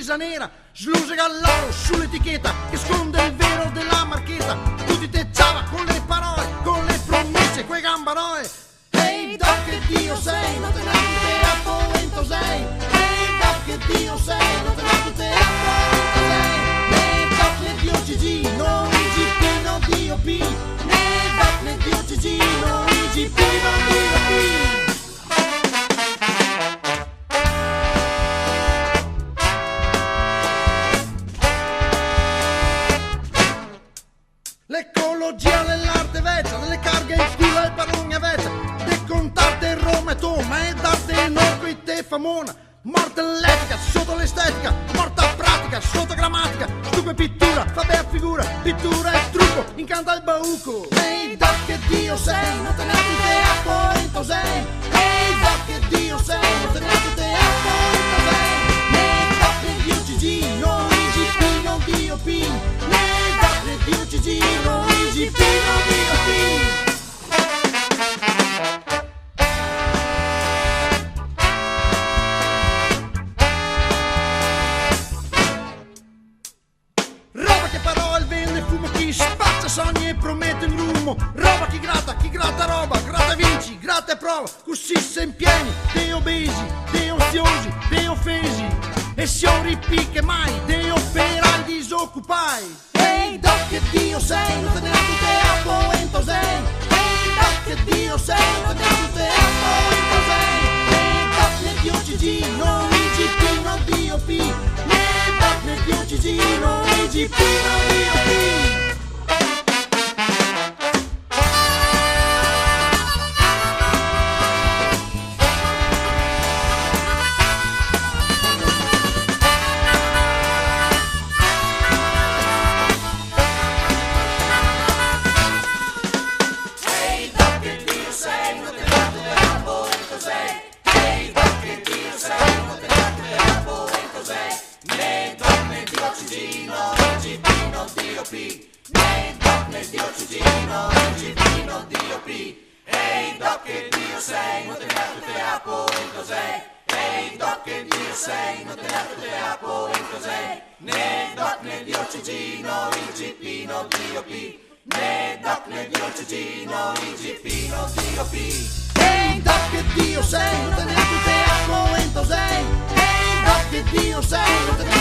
divisa nera, slusega l'oro sull'etichetta che sconde il vero della marchetta. Tutti te ciava con le parole, con le promesse, quei gambaroe. Ehi doc che Dio sei, non te ne te a polento sei. Ehi doc che Dio sei, non te ne te a polento sei. Ehi doc ne Dio Gigi, no IGP, no DOP. Ehi doc ne Dio Gigi, no IGP, no DOP. L'ecologia nell'arte vecchia, nelle carghe in culo e parogna vecchia, de contate Roma e Toma e date no qui te famona, morte l'etica sotto l'estetica, morta pratica sotto grammatica, stupe pittura, fa bella figura, pittura e trucco, incanta il bauco. Ehi doc che Dio sei, non te ne te a polento sei. Ehi doc che Dio sei, non te ne te a polento sei. Ehi doc che Dio Gigi, no IGP, no DOP. Dio Gigi, no IGP, no DOP. Roba che parole vende fumo, chi spazza sogni e promette un grumo. Roba chi gratta roba, gratta vinci, gratta e prova. Così se impieni, te obesi, te oziosi, te offesi. E siamo ripicche mai, te operai disoccupai. Ehi doc che Dio sei, non te ne te a polento sei. Ehi doc che Dio sei, non te ne te a polento sei. Ehi doc ne Dio Gigi, no IGP, no DOP. Ehi doc ne Dio Gigi, no IGP, no DOP. Ehi doc ne Dio Gigi, no IGP, no DOP. Ehi doc che Dio sei, non te ne a polento sei. Ehi doc che Dio sei, non te ne a polento sei. Ne doc ne Dio Gigi, no IGP, no DOP. Ne doc ne Dio Gigi, no IGP, no DOP. Ehi doc che Dio sei, non te ne a polento sei. Ehi doc che Dio sei, non te ne